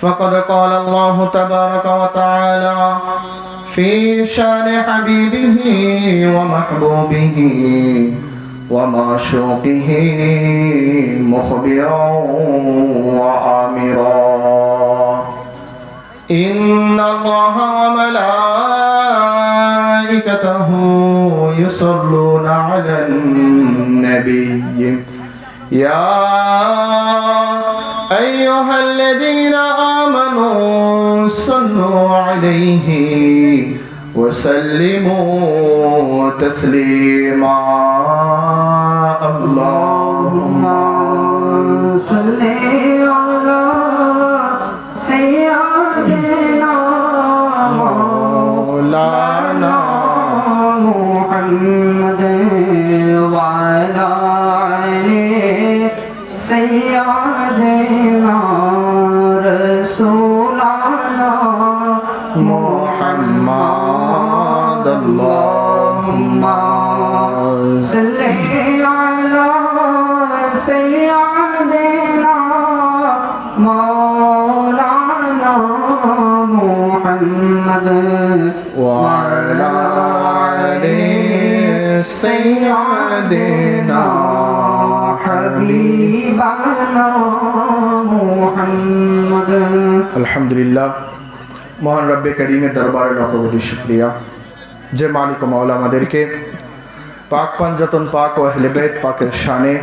فقد قال الله تبارك وتعالى في شان حبيبه ومحبوبه ومعشوقه مخبرا وآمرا إن الله وملائكته يصلون على النبي يا أيها الذين آمنوا صلوا عليه وسلموا تسليما اللهم صل على سيدنا مولانا محمد وعلى آل سيدنا رسولنا محمد اللهم صل على سيدنا مولانا محمد وعلى آل سيدنا حبيبنا محمد আলহামদুলিল্লাহ মহান রব্বে করিমের দরবারে লাখ কোটি শুকরিয়া যে মালিক ও মাওলা আমাদেরকে পাক পাঞ্জাতন পাক ও আহলে বাইত পাকের শানে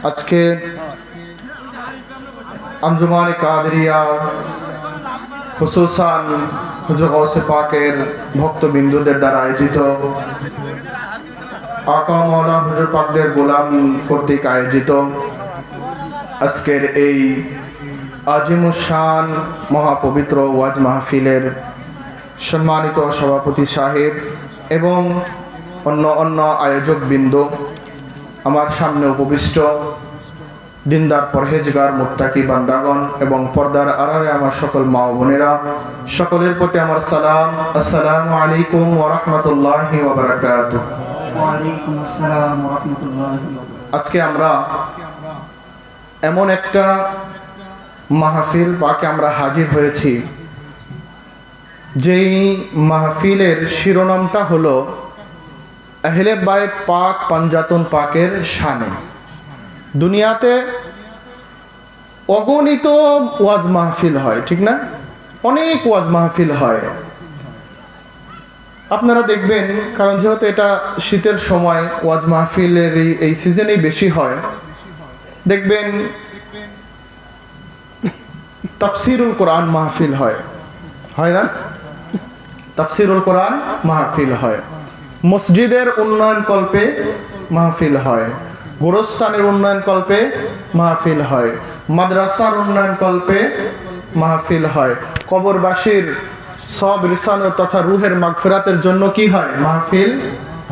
আজকে আঞ্জুমানে কাদেরিয়া খুসুসান হুজুর গৌসে পাকের ভক্তবিন্দুদের দ্বারা আয়োজিত আকা মাওলা হুজুর পাকদের গোলাম কর্তৃক আয়োজিত আজকের এই আজিমুশান মহাপবিত্র ওয়াজ মাহফিলের সম্মানিত সভাপতি সাহেব এবং অন্য আয়োজকবৃন্দ, আমার সামনে উপবিষ্ট দিনদার পরহেজগার মুত্তাকি বান্দাগণ এবং পর্দার আড়ালে আমার সকল মা ও বোনেরা, সকলের প্রতি আমার সালাম। আসসালামু আলাইকুম ওয়া রাহমাতুল্লাহি ওয়া বারাকাতুহু। ওয়ালাইকুম আসসালাম ওয়া রাহমাতুল্লাহি ওয়া বারাকাতুহু। আজকে আমরা এমন একটা মাহফিল পাকে আমরা হাজির হয়েছি, যেই মাহফিলের শিরোনামটা হলো আহলে বাইত পাক পাঞ্জাতন পাকের শানে। দুনিয়াতে অগণিত ওয়াজ মাহফিল হয়, ঠিক না? অনেক ওয়াজ মাহফিল হয়, আপনারা দেখবেন, কারণ যেহেতু এটা শীতের সময় ওয়াজ মাহফিলের এই সিজনেই বেশি হয়। দেখবেন তাফসিরুল কোরআন মাহফিল হয় না? তাফসিরুল কোরআন মাহফিল হয়, মসজিদের উন্নয়ন কল্পে মাহফিল হয়, গোরস্থানের উন্নয়ন কল্পে মাহফিল হয়, মাদ্রাসার উন্নয়ন কল্পে মাহফিল হয়, কবরবাসীর সব রিসান তথা রুহের মাগফিরাতের জন্য কি হয়? মাহফিল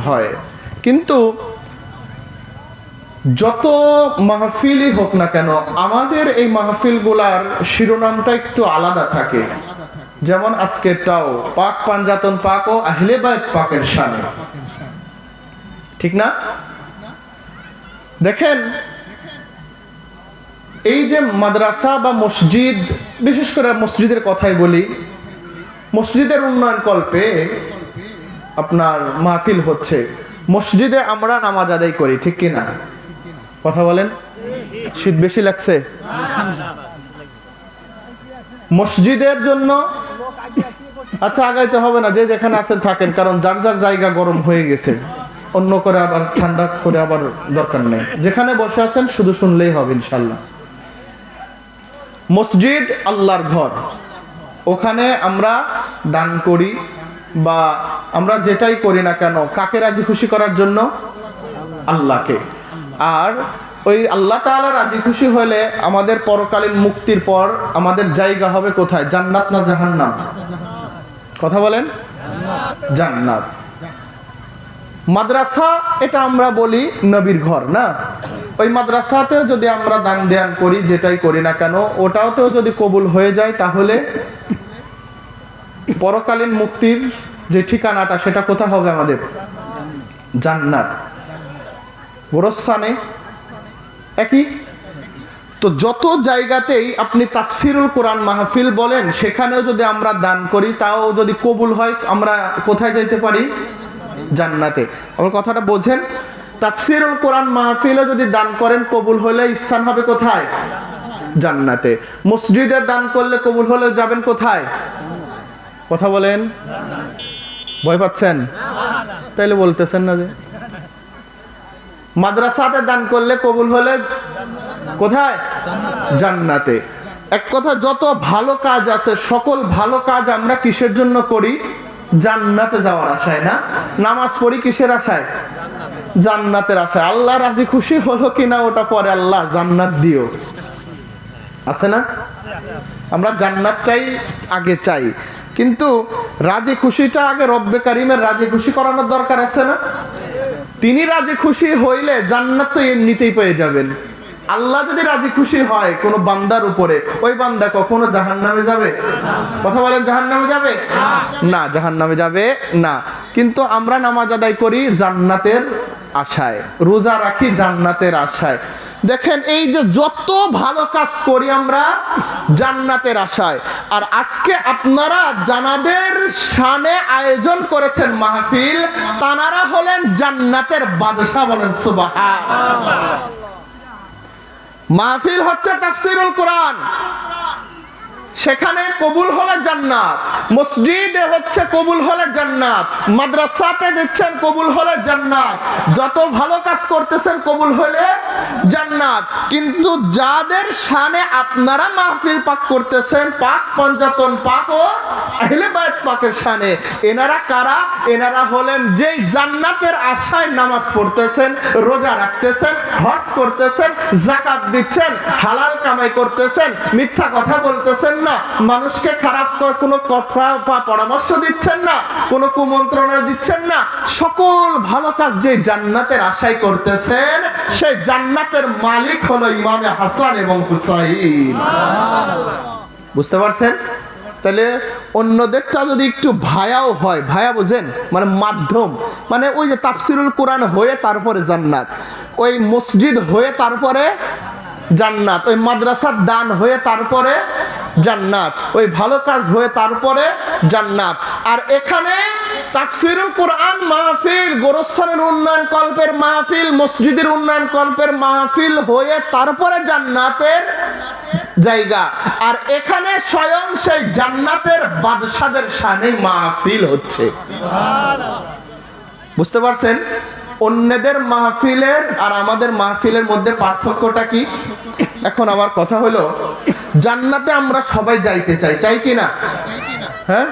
হয়। কিন্তু যত মাহফিলই হোক না কেন, আমাদের এই মাহফিলগুলার শিরোনামটা একটু আলাদা থাকে। যেমন আজকেরটাও পাক পাঞ্জাতন পাক ও আহলে বাইত পাকের শানে, ঠিক না? দেখেন, এই যে মাদ্রাসা বা মসজিদ, বিশেষ করে মসজিদের কথাই বলি, মসজিদের উন্নয়ন কল্পে আপনার মাহফিল হচ্ছে। মসজিদে আমরা নামাজ আদায় করি, ঠিক কি না? কথা বলেন, শীত বেশি লাগছে? মসজিদের জন্য আচ্ছা, আগাইতে হবে না, যে যেখানে আছেন থাকেন, কারণ যার যার জায়গা গরম হয়ে গেছে, অন্য করে আবার ঠান্ডা করে আবার দরকার নেই। যেখানে বসে আছেন শুধু শুনলেই হবে ইনশাল্লাহ। মসজিদ আল্লাহর ঘর, ওখানে আমরা দান করি বা আমরা যেটাই করি না কেন, কাকে রাজি খুশি করার জন্য? আল্লাহকে। আর ওই আল্লাহ তাআলা রাজি খুশি হলে আমাদের পরকালীন মুক্তির পর আমাদের জায়গা হবে কোথায়? জান্নাত না জাহান্নাম? কথা বলেন। জান্নাত। মাদ্রাসা, এটা আমরা বলি নবীর ঘর না? ওই মাদ্রাসাতেও যদি আমরা দান ধ্যান করি, যেটাই করি না কেন, ওটাতেও যদি কবুল হয়ে যায়, তাহলে পরকালীন মুক্তির যে ঠিকানাটা, সেটা কোথায় হবে? আমাদের জান্নাত। গোরস্থানে একই। তো যত জায়গাতেই আপনি তাফসিরুল কোরআন মাহফিল বলেন, সেখানেও যদি আমরা দান করি, তাও যদি কবুল হয়, আমরা কোথায় যাইতে পারি? জান্নাতে। আমার কথাটা বোঝেন? তাফসিরুল কোরআন মাহফিলও যদি দান করেন, কবুল হলে স্থান হবে কোথায়? জান্নাতে। মসজিদে দান করলে কবুল হলে যাবেন কোথায়? কথা বলেন, ভয় পাচ্ছেন? তাইলে বলতেছেন না যে? মাদ্রাসাতে দান করলে কবুল হলে কোথায়? জান্নাতে। এক কথা, যত ভালো কাজ আছে, সকল ভালো কাজ আমরা কিসের জন্য করি? জান্নাতে যাওয়ার আশায়, না? নামাজ পড়ি কিসের আশায়? জান্নাতের আশায়। আল্লাহ রাজি খুশি হলো কিনা ওটা পরে, আল্লাহ জান্নাত দিও, আছে না? আমরা জান্নাতটাই আগে চাই, কিন্তু রাজি খুশিটা আগে রব্বে কারিমের রাজি খুশি করানোর দরকার আছে না? তিনি রাজি খুশি হইলে জান্নাত তো এমনিতেই পেয়ে যাবেন। আল্লাহ যদি রাজি খুশি হয় কোন বান্দার উপরে, ওই বান্দা কখনো জাহান্নামে যাবে? কথা বলেন, জাহান্নামে যাবে না? জাহান্নামে যাবে না। কিন্তু আমরা নামাজ আদায় করি জান্নাতের আশায়, রোজা রাখি জান্নাতের আশায়। দেখেন, এই যে যত ভালো কাজ করি আমরা জান্নাতের আশায়। আর আজকে আপনারা জানাদের শানে আয়োজন করেছেন মাহফিল, তানারা হলেন জান্নাতের বাদশা। বলেন সুবহানাল্লাহ। মাহফিল হচ্ছে তাফসিরুল কোরআন, সেখানে কবুল হলে জান্নাত। মসজিদে হচ্ছে কবুল হলে জান্নাত, মাদ্রাসাতে দিচ্ছেন কবুল হলে জান্নাত, যত ভালো কাজ করতেছেন কবুল হলে জান্নাত। কিন্তু যাদের শানে আপনারা মাহফিল পাক করতেছেন, পাক পঞ্জাতন পাক ও আহলে বাইত পাকের শানে, এনারা কারা? এনারা হলেন যেই জান্নাতের আশায় নামাজ পড়তেছেন, রোজা রাখতেছেন, হজ করতেছেন, যাকাত দিচ্ছেন, হালাল কামাই করতেছেন, মিথ্যা কথা বলতেছেন না, মানুষকে খারাপ কোনো কথা বা পরামর্শ দিচ্ছেন না, কোনো কুমন্ত্রণা দিচ্ছেন না, সকল ভালো কাজ যে জান্নাতের আশায় করতেছেন, সেই জান্নাতের মালিক হলো ইমামে হাসান এবং হুসাইন। বুঝতে পারছেন? তাহলে অন্যদেরটা যদি একটু ভায়াও হয়, ভায়া বুঝেন মানে মাধ্যম, মানে ওই যে তাফসিরুল কোরআন হয়ে তারপরে জান্নাত, ওই মসজিদ হয়ে তারপরে জান্নাত, ওই মাদ্রাসার দান হয়ে তারপরে জান্নাত, ওই ভালো কাজ হয়ে তারপরে জান্নাত। আর এখানে তাফসিরুল কোরআন মাহফিল, গোরস্থানের উন্নয়ন কল্পের মাহফিল, মসজিদের উন্নয়ন কল্পের মাহফিল হয়ে তারপরে জান্নাতের জায়গা। আর এখানে স্বয়ং সেই জান্নাতের বাদশাদের শানে মাহফিল হচ্ছে। বুঝতে পারছেন? অন্যদের মাহফিলের আর আমাদের মাহফিলের মধ্যে পার্থক্যটা কি? এখন আমার কথা হলো, জান্নাতে আমরা সবাই যাইতে চাই, চাই কি না? হ্যাঁ,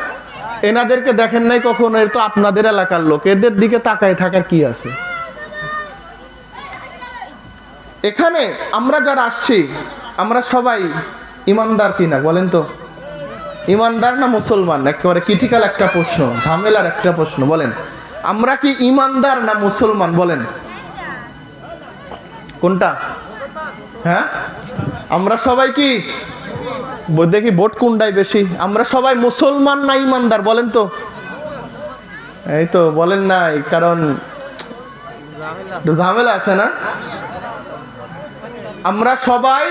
এনাদেরকে দেখেন নাই কখনো? এর তো আপনাদের এলাকার লোক, এদের দিকে তাকায় থাকার কি আছে? এখানে আমরা যারা আসছি, আমরা সবাই ইমানদার কিনা বলেন তো? ইমানদার না মুসলমান? একেবারে ক্রিটিক্যাল একটা প্রশ্ন, ঝামেলার একটা প্রশ্ন। বলেন, আমরা কি ইমানদার না মুসলমান? বলেন কোনটা? হ্যাঁ, আমরা সবাই কি দেখি ভোট কোনটাই বেশি? আমরা সবাই মুসলমান না ইমানদার? বলেন তো। এই তো বলেন নাই, কারণ ঝামেলা আছে না? আমরা সবাই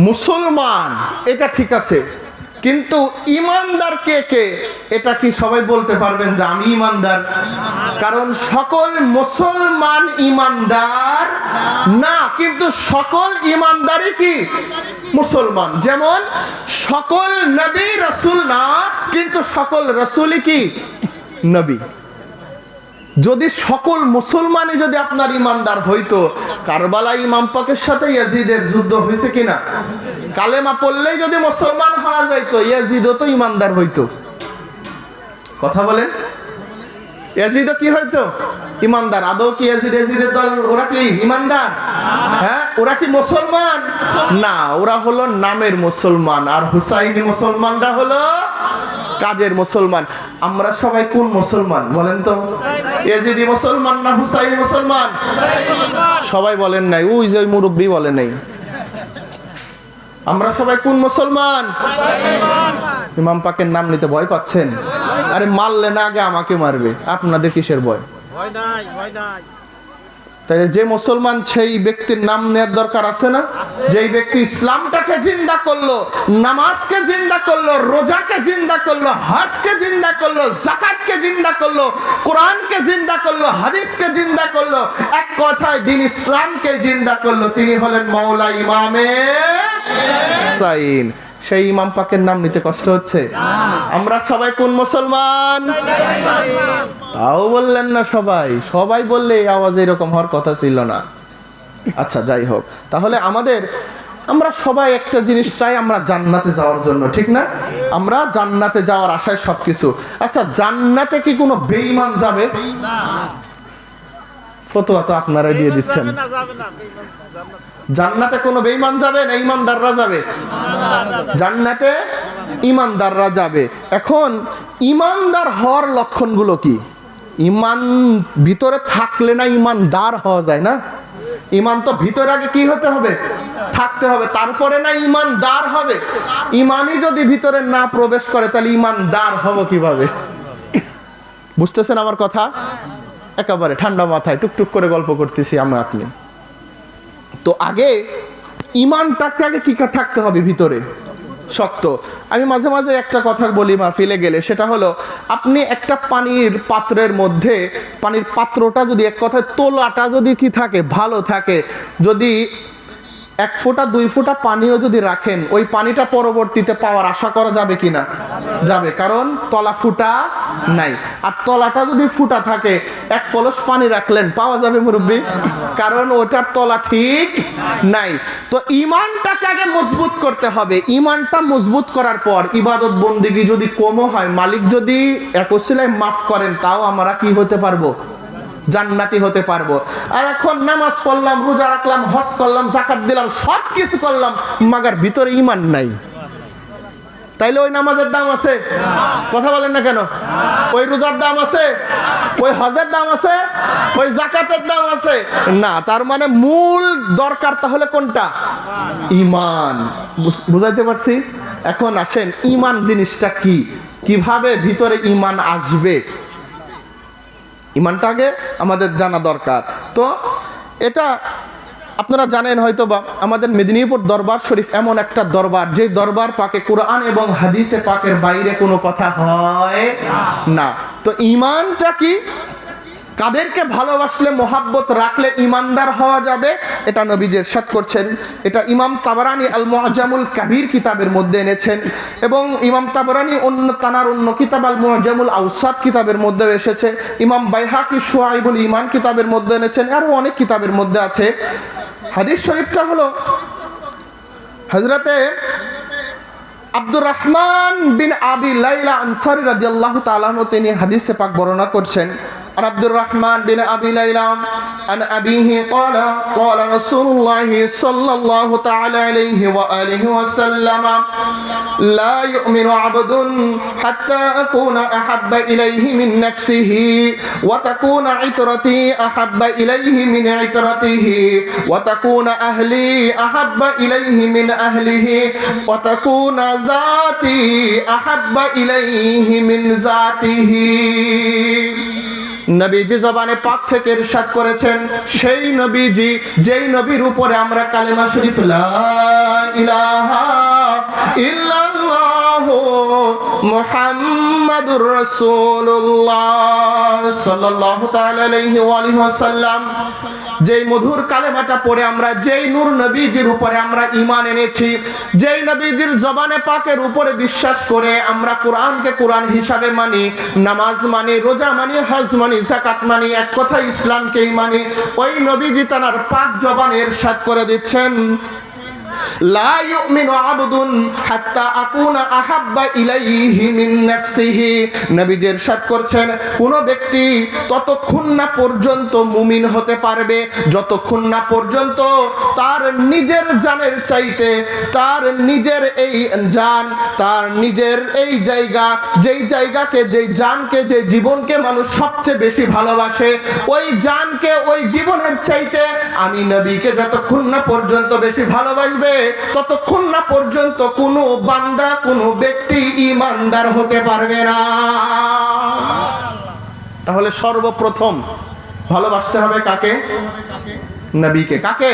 মুসলমান, এটা ঠিক আছে, কিন্তু ইমানদার কে কে এটা কি সবাই বলতে পারবেন যে আমি ইমানদার? কারণ সকল মুসলমান ইমানদার না, কিন্তু সকল ইমানদারই কি মুসলমান। যেমন সকল নবী রাসূল না, কিন্তু সকল রাসূলই কি নবী। যদি সকল মুসলমানই যদি আপনার ইমানদার হইতো, কারবালা ইমাম পাকের সাথে ইয়াজিদের যুদ্ধ হয়েছে কিনা? কালেমা পড়লেই যদি মুসলমান হওয়া যাইতো, ইয়াজিদও তো ইমানদার হইতো। কথা বলেন, ইয়াজিদও কি হইতো? ইমানদার। আদৌ কি ইয়াজিদের দল ওরা কি ইমানদার? হ্যাঁ, ওরা কি মুসলমান? না, ওরা হলো নামের মুসলমান, আর হুসাইনি মুসলমানরা হলো কাজের মুসলমান। আমরা সবাই কোন মুসলমান বলেন তো? ইয়াজিদি মুসলমান না হুসাইনি মুসলমান? সবাই বলেন নাই, ওই যে মুরব্বী বলে নাই। আমরা সবাই কোন মুসলমান? ইমাম পাকের নাম নিতে ভয় পাচ্ছেন? আরে মারলে না আগে আমাকে মারবে, আপনাদের কিসের ভয়? তাই যে মুসলমান সেই ব্যক্তির নাম নেওয়ার দরকার আছে না? যেই ব্যক্তি ইসলামটাকে জিন্দা করলো, নামাজকে জিন্দা করলো, রোজাকে জিন্দা করলো, হজকে জিন্দা করলো, যাকাতকে জিন্দা করলো, কোরআনকে জিন্দা করলো, হাদিসকে জিন্দা করলো, এক কথায় দ্বীন ইসলামকে জিন্দা করলো, তিনি হলেন মাওলা ইমামে হুসাইন। সেই ইমাম পাকের নাম নিতে কষ্ট হচ্ছে? আমরা সবাই কোন মুসলমান? তাও বললেন না সবাই। সবাই বললে এই আওয়াজ এরকম হওয়ার কথা ছিল না। আচ্ছা, যাই হোক, তাহলে আমরা সবাই একটা জিনিস চাই, আমরা জান্নাতে যাওয়ার জন্য, ঠিক না? আমরা জান্নাতে যাওয়ার আশায় সবকিছু। আচ্ছা, জান্নাতে কি কোনো বেঈমান যাবে? ফতোয়া তো আপনারাই দিয়ে দিচ্ছেন। জান্নাতে কোনো বেঈমান যাবে না ইমানদাররা যাবে? জান্নাতে ইমানদাররা যাবে। এখন ইমানদার হওয়ার লক্ষণগুলো কি? ইমান ভিতরে থাকলে না ইমানদার হওয়া যায় না? ইমান তো ভিতরে আগে কি হতে হবে? থাকতে হবে, তারপরে না ইমানদার হবে। ইমানই যদি ভিতরে না প্রবেশ করে তাহলে ইমানদার হব কিভাবে? বুঝতেছেন আমার কথা? একেবারে ঠান্ডা মাথায় টুকটুক করে গল্প করতেছি আপনি। তো আগে ইমানটাকে আগে কি থাকতে হবে ভিতরে? শক্ত। আমি মাঝে মাঝে একটা কথা বলি মাহফিলে গেলে, সেটা হলো আপনি একটা পানির পাত্রের মধ্যে, পানির পাত্রটা যদি এক কথায় তোলাটা যদি কি থাকে, ভালো থাকে, যদি 1 ফোঁটা 2 ফোঁটা পানিও যদি রাখেন, ওই পানিটা পরবর্তীতে পাওয়ার আশা করা যাবে কিনা? যাবে, কারণ তলা ফুটা নাই। আর তলাটা যদি ফুটা থাকে, 1 কলস পানি রাখলেন, পাওয়া যাবে মুরব্বি? কারণ ওটার তলা ঠিক নাই। তো ইমানটাকে আগে মজবুত করতে হবে। ইমানটা মজবুত করার পর ইবাদত বন্দেগী যদি কমও হয়, মালিক যদি একসিলায় মাফ করেন, তাও আমরা কি হতে পারবো? জান্নাতি হতে পারবো। আর এখন নামাজ পড়লাম, রোজা রাখলাম, হজ করলাম, যাকাত দিলাম, সব কিছু করলাম, মাগার ভিতরে ঈমান নাই, তাইলে ওই নামাজের দাম আছে? কথা বলেন না কেন? ওই রোজার দাম আছে? ওই হজের দাম আছে? ওই যাকাতের দাম আছে? না। তার মানে মূল দরকার তাহলে কোনটা? ঈমান। বুঝাইতে পারছি? এখন আসেন, ঈমান জিনিসটা কি, কিভাবে ভিতরে ঈমান আসবে, ইমানটাকে আমাদের জানা দরকার। তো এটা আপনারা জানেন হয়তো বা, আমাদের মেদিনীপুর দরবার শরীফ এমন একটা দরবার, যে দরবার পাকে কোরআন এবং হাদিসে পাকের বাইরে কোনো কথা হয় না। তো ইমানটা কি, কাদেরকে ভালোবাসলে, মোহাব্বত রাখলে ইমানদার হওয়া যাবে, এটা নবীজি ইরশাদ করছেন। এটা ইমাম তাবারানি আল মুআজামুল কাবীর কিতাবের মধ্যে এনেছেন, এবং ইমাম তাবারানি অন্য কিতাব আল মুআজামুল আওসাত কিতাবের মধ্যে এসেছে। ইমাম বাইহাকি শুআইবুল ঈমান কিতাবের মধ্যে এনেছেন, আরও অনেক কিতাবের মধ্যে আছে। হাদিস শরীফটা হলো হযরতে আব্দুর রহমান বিন আবি লাইলা আনসারী রাদিয়াল্লাহু তাআলা আনহু তিনি হাদিসে পাক বর্ণনা করছেন। আর আব্দুর রহমান বিন আবি লাইলা আন আবিহি ক্বালা ক্বালা রাসূলুল্লাহ সাল্লাল্লাহু তাআলা আলাইহি ওয়া আলিহি ওয়াসাল্লাম লা ইউমিনু আবদুন হাত্তা আকুনা আহাব্বা ইলাইহি মিন নাফসিহি ওয়া তাকুনা ইতরাতি আহাব্বা ইলাইহি মিন ইতরাতিহি ওয়া তাকুনা আহলি আহাব্বা ইলাইহি মিন আহলিহি ওয়া তাকুনা যাতি আহাব্বা ইলাইহি মিন যাতিহি। নবীজি জবানে পাক থেকে ইরশাদ করেছেন, সেই নবীজি যেই নবীর উপরে আমরা কালেমা শরীফ লা ইলাহা ইল্লাল্লাহু মুহাম্মাদুর রাসূলুল্লাহ সাল্লাল্লাহু তাআলা আলাইহি ওয়া আলিহি ওয়াসাল্লাম, যেই মধুর কালেমাটা পড়ে আমরা যেই নূর নবীজির উপরে আমরা ঈমান এনেছি, যেই নবীজির জবানে পাকের উপরে বিশ্বাস করে আমরা কোরআনকে কোরআন হিসাবে মানি, নামাজ মানি, রোজা মানি, হজ মানি, যাকাত মানি, এক কথা ইসলামকেই মানি, ওই নবীজি তার পাক জবানে ইরশাদ করে দিচ্ছেন, লা ইউমিনু আবদুন হাত্তা আকুনা আহাব্বা ইলাইহি মিন নাফসিহি। নবীজি ইরশাদ করছেন, কোন ব্যক্তি ততক্ষণ না পর্যন্ত মুমিন হতে পারবে যতক্ষণ না পর্যন্ত তার নিজের জানের চাইতে, তার নিজের এই জান, তার নিজের এই জায়গা, যেই জায়গাকে, যেই জানকে, যে জীবনকে মানুষ সবচেয়ে বেশি ভালোবাসে, ওই জানকে, ওই জীবনের চাইতে আমি নবীকে যতক্ষণ না পর্যন্ত বেশি ভালোবাসবে, ততক্ষণ না পর্যন্ত কোনো বান্দা, কোনো ব্যক্তি ঈমানদার হতে পারবে না। তাহলে সর্বপ্রথম ভালোবাসতে হবে কাকে? নবীকে। কাকে?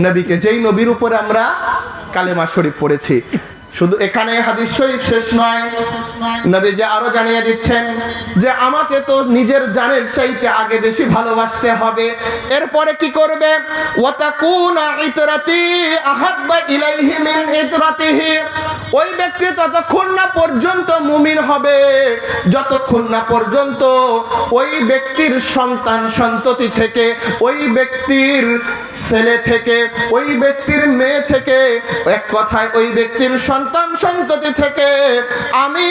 নবীকে, যেই নবীর উপরে আমরা কালেমা শরীফ পড়েছি। শুধু এখানে হাদিস শরীফ শেষ নয়, নবী যে আরো জানিয়ে দিচ্ছেন যে আমাকে তো নিজের জানের চাইতে আগে বেশি ভালোবাসতে হবে। এরপরে কি করবে? ওয়াতাকুনা ইতরাতি আহাব্বা ইলাইহি মিন ইতরাতিহি। ওই ব্যক্তি ততক্ষণ না পর্যন্ত মুমিন হবে যতক্ষণ না পর্যন্ত ওই ব্যক্তির সন্তান সন্ততি থেকে, ওই ব্যক্তির ছেলে থেকে, ওই ব্যক্তির মেয়ে থেকে, এক কথায় ওই ব্যক্তির সন্তান সন্ততি থেকে আমি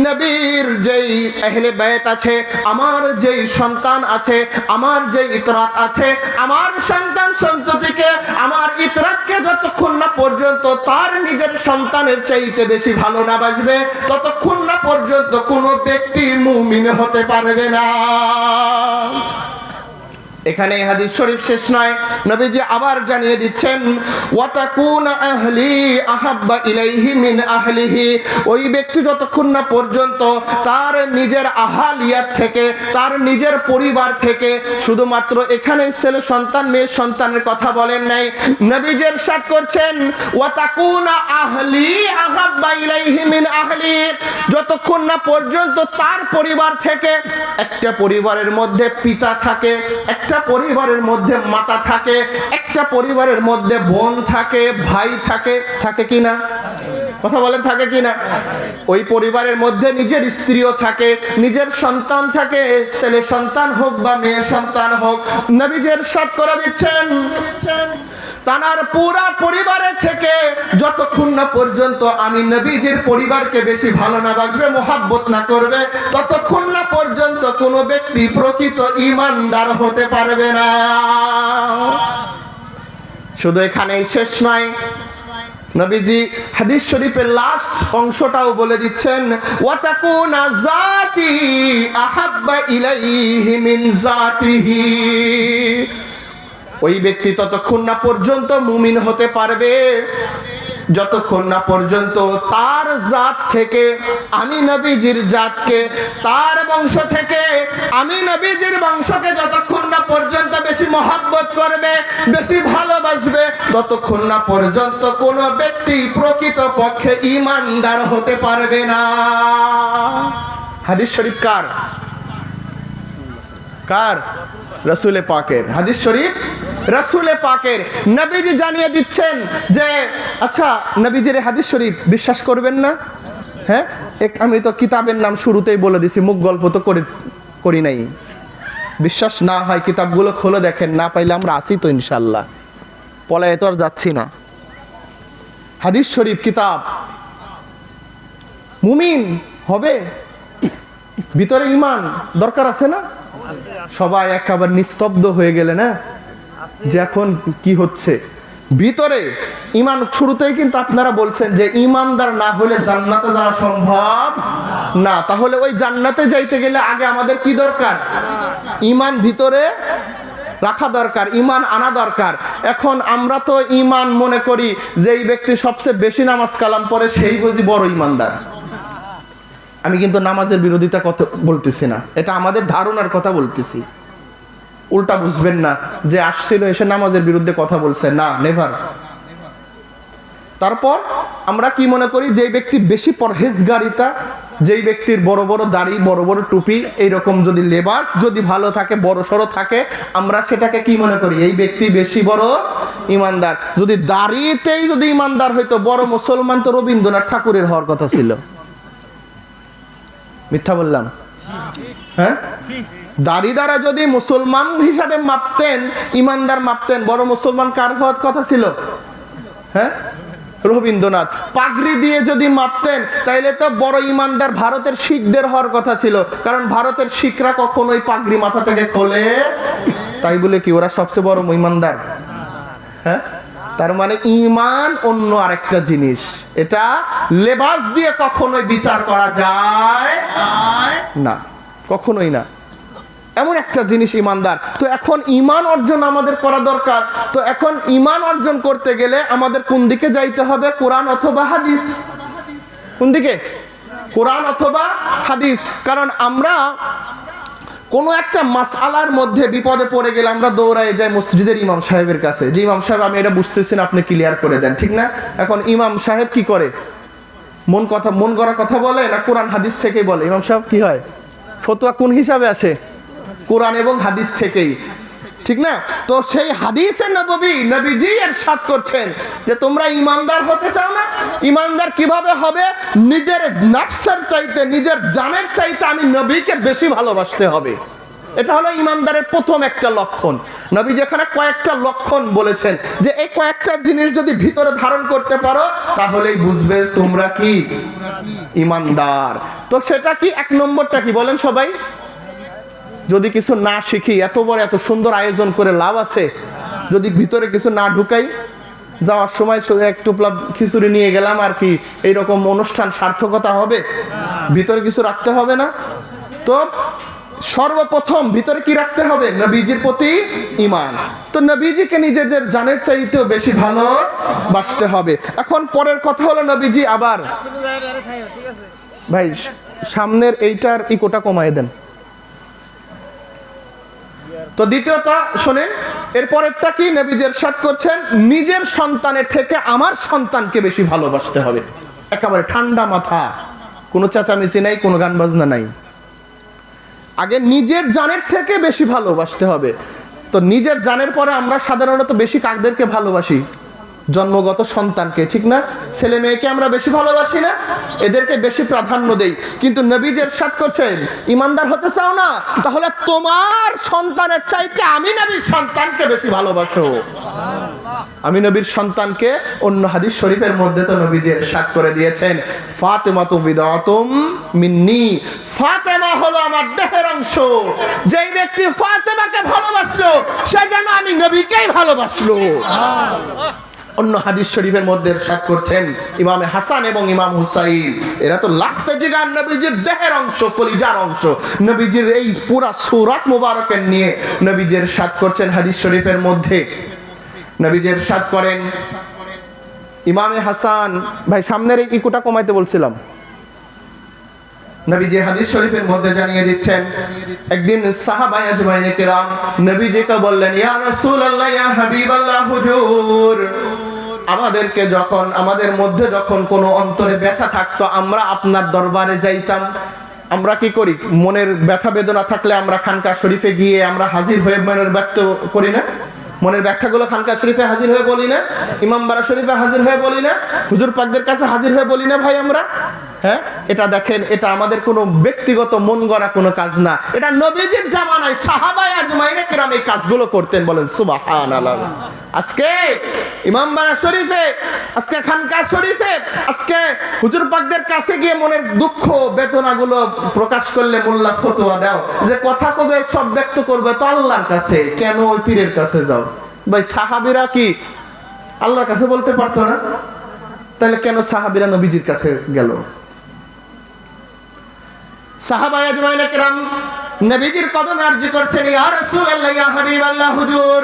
নবীর যেই আহলে বাইত আছে, আমার যেই সন্তান আছে, আমার যেই ইতরাত আছে, আমার সন্তান সন্ততিকে, আমার ইতরাতকে যতক্ষণ না পর্যন্ত তার নিজের সন্তানের চাইতে বেশি ভালো না বাসবে ততক্ষণ না পর্যন্ত কোনো ব্যক্তি মুমিন হতে পারবে না। এখানে হাদিস শরীফ শেষ নয়, নবীজি আবার জানিয়ে দিচ্ছেন ওয়াতাকুনা আহলি আহাব্বা ইলাইহি মিন আহলিহি। ওই ব্যক্তি যতক্ষণ না পর্যন্ত তার নিজের আহালিয়াত থেকে, তার নিজের পরিবার থেকে, শুধুমাত্র এখানে ছেলে সন্তান মেয়ে সন্তানের কথা বলেন নাই, নবীজি ইরশাদ করছেন ওয়াতাকুনা আহলি আহাব্বা ইলাইহি মিন আহলি। যতক্ষণ না পর্যন্ত তার পরিবার থেকে, একটা পরিবারের মধ্যে পিতা থাকে, একটা পরিবারের মধ্যে মাতা থাকে, একটা পরিবারের মধ্যে বোন থাকে, ভাই থাকে, থাকে কি না? কথা বলেন, থাকে কি না? ওই পরিবারের মধ্যে নিজের স্ত্রীও থাকে, নিজের সন্তান থাকে, ছেলে সন্তান হোক বা মেয়ে সন্তান হোক। নবীজি ইরশাদ করে দিচ্ছেন তার পুরা পরিবারের থেকে যতক্ষণ না পর্যন্ত আমি নবীজির পরিবারকে বেশি ভালো না বাসবে, মোহাব্বত না করবে, ততক্ষণ না পর্যন্ত কোনো ব্যক্তি প্রকৃত ঈমানদার হতে পারবে না। শুধু এখানেই শেষ নয়, নবীজি হাদিস শরীফের লাস্ট অংশটাও বলে দিচ্ছেন ওয়াতাকুনা যাতি আহাব্বা ইলাইহি মিন যাতিহি। ওই ব্যক্তি ততক্ষণ না পর্যন্ত মুমিন হতে পারবে যতক্ষণ না পর্যন্ত তার জাত থেকে আমি নবীজির জাতকে, তার বংশ থেকে আমি নবীজির বংশকে যতক্ষণ না পর্যন্ত বেশি মহব্বত করবে, বেশি ভালোবাসবে, ততক্ষণ না পর্যন্ত কোনো ব্যক্তি প্রকৃত পক্ষে ঈমানদার হতে পারবে না। হাদিস শরীফ কার? কার? রাসূলে পাকের। হাদিস শরীফ রাসূলে পাকের। নবীজি জানিয়ে দিচ্ছেন যে আচ্ছা নবীজির হাদিস শরীফ বিশ্বাস করবেন না? হ্যাঁ, আমি তো কিতাবের নাম শুরুতেই বলে দিছি, মুখ গল্প তো করি নাই। বিশ্বাস না হয় কিতাবগুলো খুলে দেখেন, না পাইলে আমরা আসি তো ইনশাল্লাহ, পলায়ে তো আর যাচ্ছি না। হাদিস শরীফ কিতাব। মুমিন হবে ভিতরে ঈমান দরকার আছে না? সবাই একেবারে নিস্তব্ধ হয়ে গেলে না যে এখন কি হচ্ছে ভিতরে ঈমান। শুরুতেই কিন্তু আপনারা বলছেন যে ঈমানদার না হলে জান্নাতে যাওয়া সম্ভব না। তাহলে ওই জান্নাতে যাইতে গেলে আগে আমাদের কি দরকার? ঈমান ভিতরে রাখা দরকার, ঈমান আনা দরকার। এখন আমরা তো ঈমান মনে করি যে এই ব্যক্তি সবচেয়ে বেশি নামাজ কালাম পড়ে সেই বুঝি বড় ঈমানদার। আমি কিন্তু নামাজের বিরোধিতা কথা বলতেছি না, এটা আমাদের ধারণার কথা বলতেছি। উল্টা বুঝবেন না যে আসছিল এসে নামাজের বিরুদ্ধে কথা বলছে, না, নেভার। তারপর আমরা কি মনে করি যে ব্যক্তি বেশি পরহেজগারিতা, যেই ব্যক্তির বড় বড় দাড়ি, বড় বড় টুপি, এইরকম যদি লেবাস যদি ভালো থাকে, বড় সড়ো থাকে, আমরা সেটাকে কি মনে করি? এই ব্যক্তি বেশি বড় ঈমানদার। যদি দাড়িতেই যদি ঈমানদার হইতো, বড় মুসলমান তো রবীন্দ্রনাথ ঠাকুরের হওয়ার কথা ছিল। মিথ্যা বললাম? হ্যাঁ, দাড়ি দ্বারা যদি মুসলমান হিসাবে মাপতেন, ঈমানদার মাপতেন, বড় মুসলমান কার হওয়ার কথা ছিল? হ্যাঁ, রবীন্দ্রনাথ। পাগড়ি দিয়ে যদি মাপতেন তাইলে তো বড় ঈমানদার ভারতের শিখদের হওয়ার কথা ছিল, কারণ ভারতের শিখরা কখনোই পাগড়ি মাথা থেকে খোলে, তাই বলে কি ওরা সবচেয়ে বড় ঈমানদার? হ্যাঁ, তার মানে ঈমান অন্য আরেকটা জিনিস, এটা লেবাস দিয়ে কখনোই বিচার করা যায় না, কখনোই না। এমন একটা জিনিস ঈমানদার। তো এখন ঈমান অর্জন আমাদের করা দরকার। তো এখন ঈমান অর্জন করতে গেলে আমাদের কোন দিকে যাইতে হবে? কোরআন অথবা হাদিস। কোন দিকে? কোরআন অথবা হাদিস। কারণ আমরা কোনো একটা মাসআলার মধ্যে বিপদে পড়ে গেলে আমরা দৌড়াই যাই মসজিদের ইমাম সাহেবের কাছে, যে ইমাম সাহেব আমি এটা বুঝতেছি না, আপনি ক্লিয়ার করে দেন, ঠিক না? এখন ইমাম সাহেব কি করে? মন গড়া কথা বলে না কোরআন হাদিস থেকেই বলে? ইমাম সাহেব কি হয়, ফতোয়া কোন হিসাবে আসে? কোরআন এবং হাদিস থেকেই, ঠিক না? তো সেই হাদিসে নবীজি ইরশাদ করছেন যে তোমরা ঈমানদার হতে চাও না? ঈমানদার কিভাবে হবে? নিজের নফসের চাইতে, নিজের জানের চাইতে আমি নবীকে বেশি ভালোবাসতে হবে। এটা হলো ঈমানদারের প্রথম একটা লক্ষণ। নবী যেখানে কয়েকটা লক্ষণ বলেছেন যে এই কয়েকটা জিনিস যদি ভিতরে ধারণ করতে পারো তাহলেই বুঝবে তোমরা কি ঈমানদার। তো সেটা কি? এক নম্বরটা কি বলেন সবাই? যদি কিছু না শিখি, এত বড় এত সুন্দর আয়োজন করে লাভ আছে? যদি ভিতরে কিছু না ঢুকাই, যাওয়ার সময় এক টুপলা খিচুড়ি নিয়ে গেলাম আর কি, এইরকম অনুষ্ঠান সার্থকতা হবে? ভিতরে কিছু রাখতে হবে না? তো সর্বপ্রথম ভিতরে কি রাখতে হবে? নবীজির প্রতি ঈমান। তো নবীজিকে নিজেদের জানের চাইতেও বেশি ভালোবাসতে হবে। এখন পরের কথা হলো নবীজি আবার, ভাই সামনের এইটার ইকোটা কমায় দেন। তো দ্বিতীয়টা শোনেন, এরপরেরটা কি? নবীজি ইরশাদ করছেন নিজের সন্তানের থেকে আমার সন্তানকে বেশি ভালোবাসতে হবে। একেবারে ঠান্ডা মাথা, কোনো চেঁচামেচি নাই, কোনো গান বাজনা নাই। আগে নিজের জানের থেকে বেশি ভালোবাসতে হবে। তো নিজের জানের পরে আমরা সাধারণত বেশি কাকদেরকে ভালোবাসি? জন্মগত সন্তানকে, ঠিক না? ছেলে মেয়েকে আমরা বেশি ভালোবাসি না? এদেরকে বেশি প্রাধান্য দেই। কিন্তু নবীজি ইরশাদ করছেন ঈমানদার হতে চাও না? তাহলে তোমার সন্তানের চাইতে আমি নবীর সন্তানকে বেশি ভালোবাসো। আমি নবীর সন্তানকে, অন্য হাদিস শরীফের মধ্যে তো নবীজি ইরশাদ করে দিয়েছেন ফাতেমাতু বিদাতুম মিন্নি, ফাতেমা হলো আমার দেহের অংশ। যেই ব্যক্তি ফাতেমাকে ভালোবাসলো সে যেন আমি নবীকেই ভালোবাসলো। অন্য হাদিস শরীফের মধ্যে ইরশাদ করছেন ইমাম হাসান এবং ইমাম হুসাইন, এরা তো লাখতে জিগার নবীজির দেহের অংশ, কলিজার অংশ। নবীজির এই পুরা সূরাত মুবারকের নিয়ে নবীজি ইরশাদ করছেন হাদিস শরীফের মধ্যে, নবীজি ইরশাদ করেন ইমামে হাসান, ভাই সামনের এই ইকুটা কমাইতে বলছিলাম। নবীজি হাদিস শরীফের মধ্যে জানিয়ে দিচ্ছেন একদিন সাহাবায়ে আজমাইনে কেরাম নবীজিকে বললেন ইয়া রাসূলুল্লাহ, ইয়া হাবিবাল্লাহ, হুজুর আমাদেরকে যখন, আমাদের মধ্যে যখন কোনো অন্তরে ব্যথা থাকতো আমরা আপনার দরবারে যাইতাম। আমরা কি করি? মনের ব্যথা বেদনা থাকলে আমরা খানকা শরীফে গিয়ে আমরা হাজির হয়ে মনের ব্যক্ত করি না? মনের ব্যাখ্যাগুলো খানকা শরীফে হাজির হয়ে বলি না? ইমামবাড়া শরীফে হাজির হয়ে বলি না? হুজুর পাকদের কাছে হাজির হয়ে বলি না ভাই আমরা? হ্যাঁ, এটা দেখেন, এটা আমাদের কোনো ব্যক্তিগত মন গড়া কোনো কাজ না। এটা নবীজির জামানায় সাহাবায়ে আজমাইনে কেরাম এই কাজগুলো করতেন। বলেন সুবহানাল্লাহ। আজকে ইমামবাড়া শরীফে, আজকে খানকা শরীফে, আজকে হুজুর পাকদের কাছে গিয়ে মনের দুঃখ বেদনাগুলো প্রকাশ করলে মোল্লা ফতোয়া দাও যে কথা কবে সব ব্যক্ত করবে তো আল্লাহর কাছে, কেন ওই পীরের কাছে যাও? ভাই সাহাবীরা কি আল্লাহর কাছে বলতে পারতো না? তাহলে কেন সাহাবীরা নবীজির কাছে গেল? সাহাবায়ে আজমাইনে কেরাম নবীজির কদমে আরজি করছেন ইয়া রাসূলুল্লাহ, ইয়া হাবিবাল্লাহ, হুজুর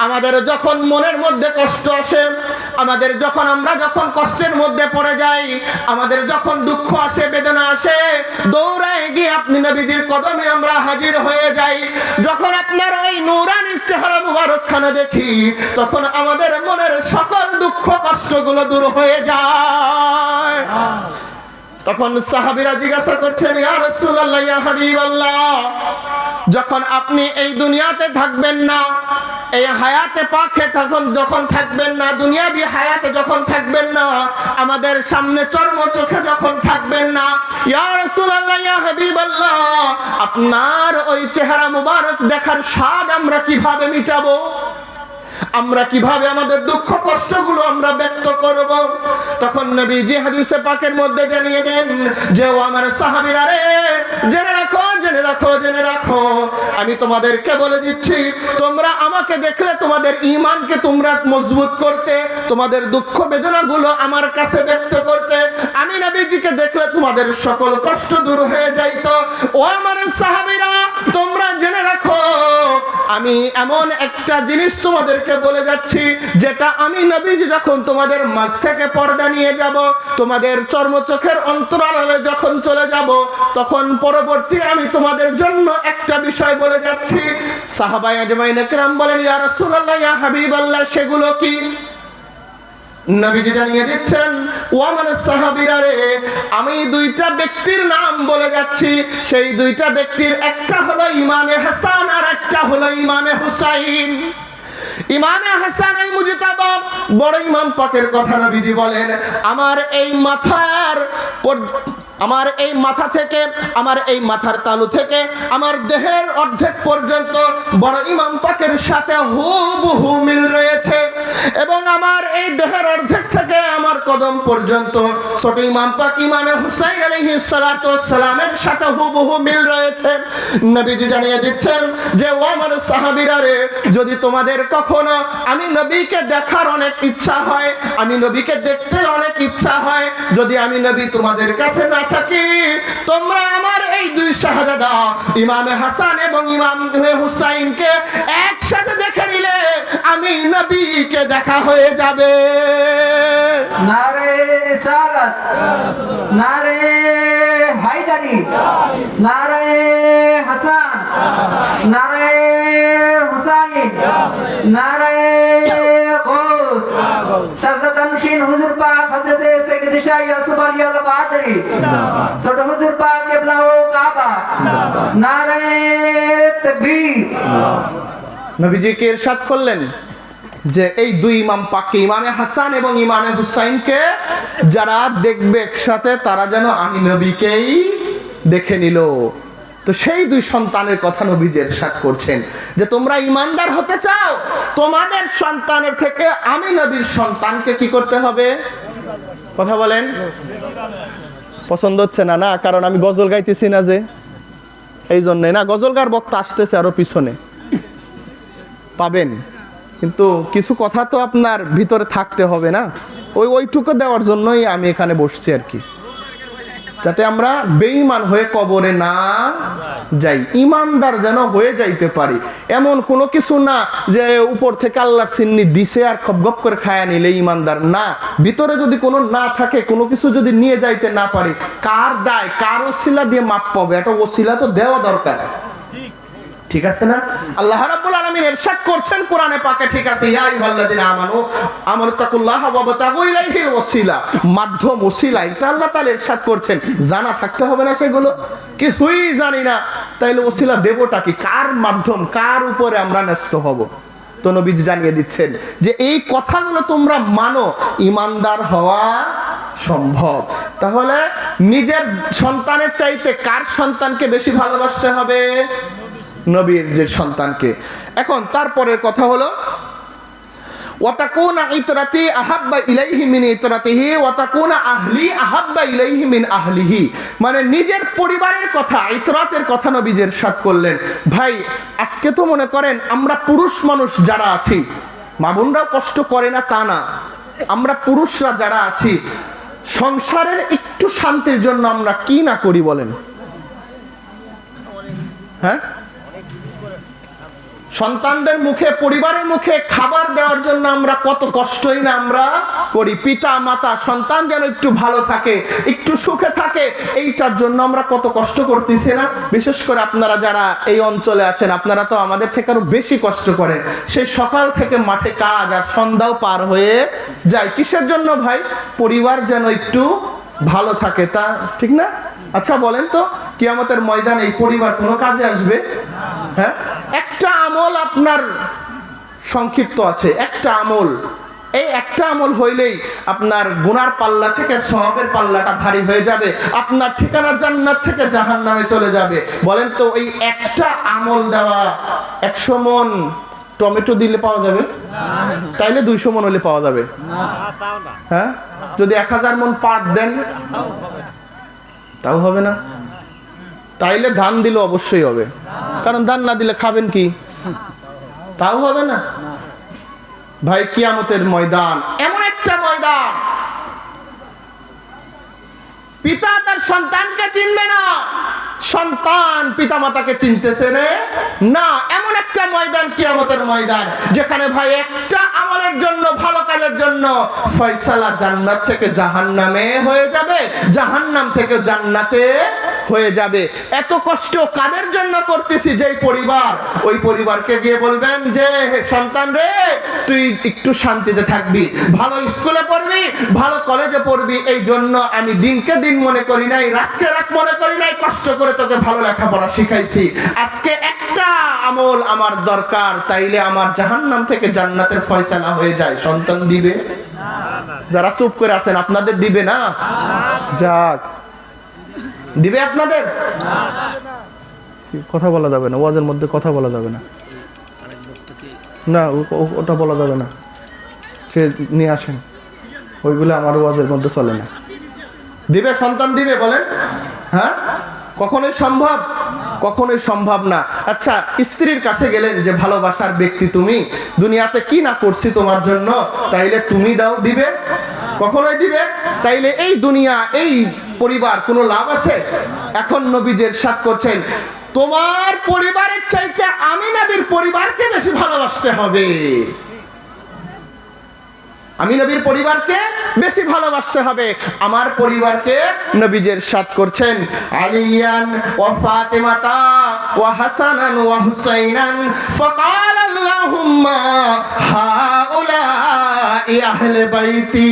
আমাদের যখন মনের মধ্যে কষ্ট আসে, আমাদের যখন, আমরা যখন কষ্টের মধ্যে পড়ে যাই, আমাদের যখন দুঃখ আসে, বেদনা আসে, দৌড়ায় গিয়ে আপনি নবীজির কদমে আমরা হাজির হয়ে যাই। যখন আপনার ওই নূরানি চেহারা মুবারকখানা দেখি তখন আমাদের মনের সকল দুঃখ কষ্টগুলো দূর হয়ে যায়। তখন সাহাবীরা জিজ্ঞাসা করছেন ইয়া রাসূলুল্লাহ, ইয়া হাবিবাল্লাহ, যখন আপনি এই দুনিয়াতে থাকবেন না, এই হায়াতে পাকে তখন যখন থাকবেন না, দুনিয়াবি হায়াতে যখন থাকবেন না, আমাদের সামনে চর্ম চোখে যখন থাকবেন না, ইয়া রাসূলুল্লাহ, ইয়া হাবিবাল্লাহ, আপনার ওই চেহারা মুবারক দেখার স্বাদ আমরা কিভাবে মিটাবো? আমরা কিভাবে আমাদের দুঃখ কষ্টগুলো আমরা ব্যক্ত করব? তখন নবীজি হাদিসে পাকের মধ্যে জানিয়ে দেন যে ও আমার সাহাবীরা রে, জেনে রাখো, জেনে রাখো, জেনে রাখো, আমি তোমাদেরকে বলে দিচ্ছি, তোমরা আমাকে দেখলে তোমাদের ঈমানকে তোমরা মজবুত করতে, তোমাদের দুঃখ বেদনাগুলো আমার কাছে ব্যক্ত করতে, আমি নবীজিকে দেখলে তোমাদের সকল কষ্ট দূর হয়ে যাইতো। ও আমার সাহাবীরা, তোমরা জেনে রাখো আমি এমন একটা জিনিস তোমাদেরকে বলে যাচ্ছি, যেটা আমি নবীজি যখন তোমাদের মাঝ থেকে পর্দা নিয়ে যাব, তোমাদের চর্মচোখের অন্তরালে যখন চলে যাব, তখন পরবর্তী আমি তোমাদের জন্য একটা বিষয় বলে যাচ্ছি। সাহাবায়ে আজমাইন কেরাম বলেন, ইয়া রাসূলুল্লাহ, ইয়া হাবিবাল্লাহ, সেগুলো কি? নবীজি জানিয়ে দিচ্ছেন, ও আমার সাহাবীরা রে, আমি দুইটা ব্যক্তির নাম বলে যাচ্ছি। সেই দুইটা ব্যক্তির একটা হলো ইমামে হাসান আর একটা হলো ইমামে হুসাইন। ইমামে হাসান আল মুজতাবা, বড় ইমাম পাকের কথা নবীজি বলেন, আমার এই মাথা থেকে, আমার এই মাথার তালু থেকে আমার দেহের অর্ধেক পর্যন্ত বড় ইমাম পাকের সাথে হুবহু মিল রয়েছে, এবং আমার এই দেহের অর্ধেক থেকে আমার কদম পর্যন্ত ছোট ইমাম পাক ইমামে হুসাইন আলাইহিস সালাতু ওয়াস সালামের সাথে হুবহু মিল রয়েছে। নবীজি জানিয়ে দিচ্ছেন যে, ও আমার সাহাবীরা রে, যদি তোমাদের কখনো আমি নবীকে দেখার অনেক ইচ্ছা হয়, আমি নবীকে দেখতে অনেক ইচ্ছা হয়, যদি আমি নবী তোমাদের কাছে না থাকি, তোমরা আমার এই দুই শাহজাদা ইমামে হাসান এবং ইমামে হুসাইনকে একসাথে দেখে নিলে আমি নবীকে দেখা হয়ে যাবে। নারে ইসালাত, নারে হায়দারি, নারে হাসান, নারে হুসাইন, নারে গৌস। সাজদাতানশীন হুজুর পাক হযরতে সৈয়দ শাহ ইউসুফ আলী আল কাদরি, ছোট হুজুর পাক কিবলা ও কাবা। নারে তাকবীর। নবীজিকে ইরশাদ করলেন যে এই দুই ইমাম পাককে, ইমামে হাসান এবং ইমামে হুসাইনকে যারা দেখবে একসাথে, তারা যেন আমি নবীকেই দেখে নিল। তো সেই দুই সন্তানের কথা নবীজি ইরশাদ করছেন যে তোমরা ইমানদার হতে চাও, তোমাদের সন্তানের থেকে আমি নবীর সন্তানকে কি করতে হবে? কথা বলেন। পছন্দ হচ্ছে না? না, কারণ আমি গজল গাইতেছি না, যে এই জন্যে না। গজল গার বক্তা আসতেছে আরো পিছনে, পাবেন, কিন্তু কিছু কথা তো আপনার ভিতরে থাকতে হবে না, ওইটুকু দেওয়ার জন্যই আমি এখানে বসছি আর কি, যাতে আমরা বেঈমান হয়ে কবরে না যাই, ইমানদার যেন হয়ে যাইতে পারি। এমন কোনো কিছু না যে উপর থেকে আল্লাহর সিন্নি দিছে আর খপগপ করে খায়া নিলে ইমানদার না। ভিতরে যদি কোনো না থাকে, কোনো কিছু যদি নিয়ে যাইতে না পারি, কার দায়, কার ওসিলা দিয়ে মাপ পাবে? এটা ওসিলা তো দেওয়া দরকার, ঠিক আছে না? আল্লাহ রাব্বুল আলামিন ইরশাদ করছেন কোরআনে পাকে, ঠিক আছে, ইয়া আইয়ুহাল্লাযিনা আমানু আমানুত্তাকুল্লাহা ওয়াবতাগু ইলাইহিল ওয়াসিলা, মাধ্যম ওসিলা, এটা আল্লাহ তাআলা ইরশাদ করছেন। জানা থাকতে হবে না সেগুলো? কিছুই জানি না, তাইলে ওসিলা দেবটা কি? কার মাধ্যম, কার উপরে আমরা ন্যস্ত হব? তো নবীজি জানিয়ে দিচ্ছেন যে এই কথাগুলো তোমরা মানো, ইমানদার হওয়া সম্ভব। তাহলে নিজের সন্তানের চাইতে কার সন্তানকে বেশি ভালোবাসতে হবে? নবীর যে সন্তানকে। এখন তারপরের কথা হলো, ওয়াতাকুনা ইতরাতি আহাব্বা ইলাইহি মিন ইতরাতিহি ওয়াতাকুনা আহলি আহাব্বা ইলাইহি মিন আহলিহি, মানে নিজের পরিবারের কথা, ইতরাতের কথা নবীজি ইরশাদ করলেন। ভাই, আজকে তো মনে করেন আমরা পুরুষ মানুষ যারা আছি, মা বোনরাও কষ্ট করে না তা না, আমরা পুরুষরা যারা আছি, সংসারের একটু শান্তির জন্য আমরা কি না করি বলেন? হ্যাঁ, সন্তানদের মুখে, পরিবারের মুখে খাবার দেওয়ার জন্য আমরা কত কষ্টই না আমরা করি। পিতা মাতা সন্তান যেন একটু ভালো থাকে, একটু সুখে থাকে, এইটার জন্য আমরা কত কষ্ট করতেছি না? বিশেষ করে আপনারা যারা এই অঞ্চলে আছেন, আপনারা তো আমাদের থেকে আরো বেশি কষ্ট করেন। সেই সকাল থেকে মাঠে কাজ আর সন্ধ্যাও পার হয়ে যায়, কিসের জন্য ভাই? পরিবার যেন একটু ভালো থাকে, তা ঠিক না? আচ্ছা বলেন তো, কিয়ামতের ময়দানে এই পরিবার কোনো কাজে আসবে? হ্যাঁ, একটা আমল আপনার সংক্ষিপ্ত আছে, একটা আমল, এই একটা আমল হইলেই আপনার গুনার পাল্লা থেকে সওয়াবের পাল্লাটা ভারী হয়ে যাবে, আপনার ঠিকানা জান্নাত থেকে জাহান্নামে চলে যাবে। বলেন তো, এই একটা আমল দেওয়া 100 মণ টমেটো দিলে পাওয়া যাবে? তাইলে 200 মণ হলে পাওয়া যাবে? হ্যাঁ, যদি 1000 মণ পাট দেন তাও হবে না? তাইলে ধান দিলে অবশ্যই হবে, কারণ ধান না দিলে খাবেন কি? তাও হবে না। ভাই, কিয়ামতের ময়দান এমন একটা ময়দান, পিতা তার সন্তানকে চিনবে না, সন্তান পিতা মাতাকে চিনতেছে না। এমন একটা একটা ময়দান কিয়ামতের ময়দান, যেখানে ভাই একটা আমলের জন্য, ভালো কাজের জন্য ফয়সালা জান্নাত থেকে জাহান্নামে হয়ে যাবে, জাহান্নাম থেকে জান্নাতে হয়ে যাবে। এত কষ্ট কাদের জন্য করতেছি? যেই পরিবার, ওই পরিবারকে গিয়ে বলবেন যে হে সন্তান রে, তুই একটু শান্তিতে থাকবি, ভালো স্কুলে পড়বি, ভালো কলেজে পড়বি, এই জন্য আমি দিনকে দিন মনে করি নাই, রাতকে রাত মনে করি নাই, কষ্ট করে তোকে ভালো লেখাপড়া শিখাইছি। আজকে একটা আমল আমার দরকার, তাইলে আমার জাহান্নাম থেকে জান্নাতের ফয়সালা হয়ে যায়। সন্তান দিবে? যারা চুপ করে আছেন, আপনাদের দিবে না? যাক, দিবে আপনাদের? কথা বলা যাবে না, ওয়াজের মধ্যে কথা বলা যাবে না, না ওটা বলা যাবে না, সে নিয়ে আসেন, ওইগুলো আমার ওয়াজের মধ্যে চলে না। দিবে? সন্তান দিবে? বলেন। হ্যাঁ, কখনোই সম্ভব? কখনোই সম্ভব না। আচ্ছা, স্ত্রীর কাছে গেলেন যে ভালোবাসার ব্যক্তি তুমি, দুনিয়াতে কি না করছি তোমার জন্য, তাইলে তুমি দাও, দিবে? কখনোই দিবে? তাইলে এই দুনিয়া, এই পরিবার কোনো লাভ আছে? এখন নবীজি ইরশাদ করছেন, তোমার পরিবারের চাইতে আমি নবীর পরিবারকে বেশি ভালোবাসতে হবে। আমি নবীর পরিবারকে বেশি ভালোবাসতে হবে। আমার পরিবারকে নবীজি ইরশাদ করছেন, আলিয়ান ওয়া ফাতিমাতা ওয়া হাসানান ওয়া হুসাইনান ফাকাল আল্লাহুম্মা হাউলাই আহলে বাইতি।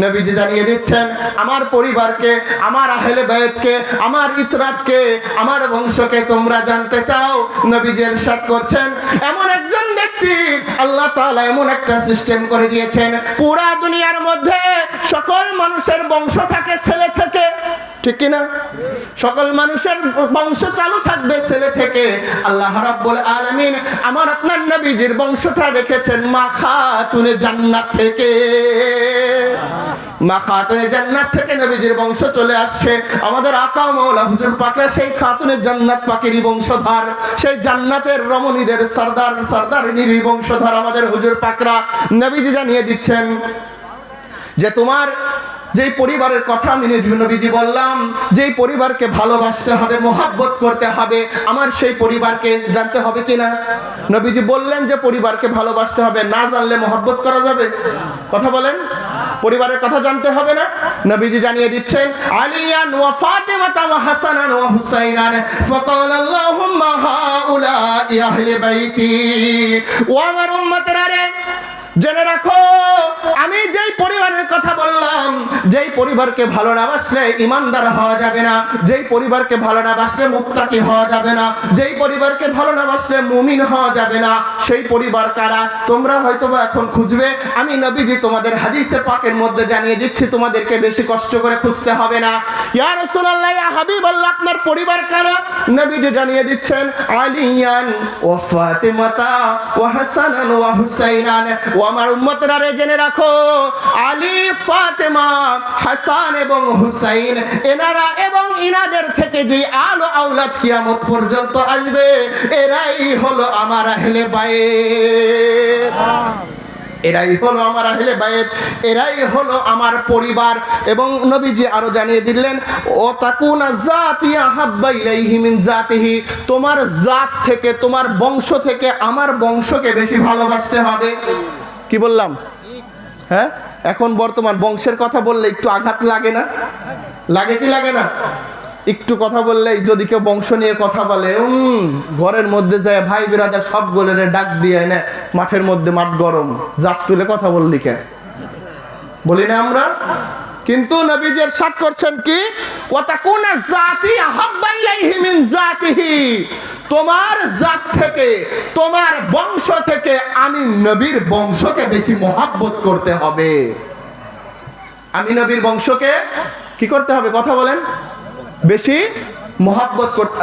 নবীজি জানিয়ে দিচ্ছেন, আমার পরিবারকে, আমার আহলে বাইতকে, আমার ইতরাতকে, আমার বংশকে তোমরা জানতে চাও? নবীজি ইরশাদ করছেন, এমন একজন ব্যক্তি, আল্লাহ তাআলা এমন একটা সিস্টেম করে দিয়েছেন, পুরা দুনিয়ার মধ্যে সকল মানুষের বংশ থাকে ছেলে থেকে, ঠিক কি না? সকল মানুষের বংশ চালু থাকবে ছেলে থেকে। আল্লাহ রাব্বুল আলামিন আমার আপনার নবীজির বংশটা রেখেছেন মা খাতুনে জান্নাত থেকে। মা খাতুনে জান্নাত থেকে নবীজির বংশ চলে আসছে। আমাদের আকা মাওলা হুজুর পাকরা সেই খাতুনে জান্নাত পাকেরই বংশধর, সেই জান্নাতের রমণীদের সরদার, সরদারিনীর বংশধর আমাদের হুজুর পাকরা। নবীজি জানিয়ে দিচ্ছেন যে তোমার যেই পরিবারের কথা আমি নবীজি বললাম, যেই পরিবারকে ভালোবাসতে হবে, মোহাব্বত করতে হবে, আমার সেই পরিবারকে জানতে হবে কিনা? নবীজি বললেন যে পরিবারকে ভালোবাসতে হবে, না জানলে মোহাব্বত করা যাবে? কথা বলেন, পরিবারের কথা জানতে হবে না? নবীজি জানিয়ে দিচ্ছেন, আলিয়ান ওয়া ফাতিমাতা ওয়া হাসানান ওয়া হুসাইনান ফাকাল আল্লাহুম্মা হাউলাই আহলে বাইতি। ও আমার উম্মতেরা রে, জেনে রাখো, আমি যেই পরিবারের কথা বললাম, যেই পরিবারকে ভালো না বাসলে ইমানদার হওয়া যাবে না, যেই পরিবারকে ভালো না বাসলে মুত্তাকি হওয়া যাবে না, যেই পরিবারকে ভালো না বাসলে মুমিন হওয়া যাবে না, সেই পরিবার কারা? তোমরা হয়তোবা এখন খুঁজবে, আমি নবীজি তোমাদের হাদিসে পাকের মধ্যে জানিয়ে দিচ্ছি, তোমাদেরকে বেশি কষ্ট করে খুঁজতে হবে না। ইয়া রাসূলুল্লাহ, ইয়া হাবিবাল্লাহ, আপনার পরিবার কারা? নবীজি জানিয়ে দিচ্ছেন, আলিয়ান ওয়া ফাতিমাতা ওয়া হাসানান ওয়া হুসাইনান। ও আমার উম্মতরা রে, জেনে রাখো, আলী, ফাতেমা, হাসান এবং হুসাইন, এনারা এবং ইনাদের থেকে যে আলো আওলাদ কিয়ামত পর্যন্ত আসবে, এরাই হলো আমার আহলে বাইত। এরাই হলো আমার আহলে বাইত, এরাই হলো আমার পরিবার। এবং নবীজি আরো জানিয়ে দিলেন, ও তাকুনা জাতি আহাব্বা ইলাইহি মিন জাতিহি, তোমার জাত থেকে, তোমার বংশ থেকে আমার বংশকে বেশি ভালোবাসতে হবে। কি বললাম? হ্যাঁ, এখন বর্তমান বংশের কথা বললে একটু আঘাত লাগে না? লাগে কি লাগে না? একটু কথা বললেই যদি কেউ বংশ নিয়ে কথা বলে, ঘরের মধ্যে যায় ভাই বিরাদার সব গোলের ডাক দিয়ে না, মাঠের মধ্যে মাঠ গরম, জাত তুলে কথা বললি কেন? বলি না আমরা? কিন্তু নবীজি ইরশাদ করছেন কি, ওয়া তাকুনা জাতি আহাব্বা ইলাইহি মিন জাতিহি, তোমার জাত থেকে, তোমার বংশ থেকে আমি নবীর বংশকে বেশি মোহাব্বত করতে হবে। আমি নবীর বংশকে কি করতে হবে? কথা বলেন, বেশি মোহাব্বত করতে।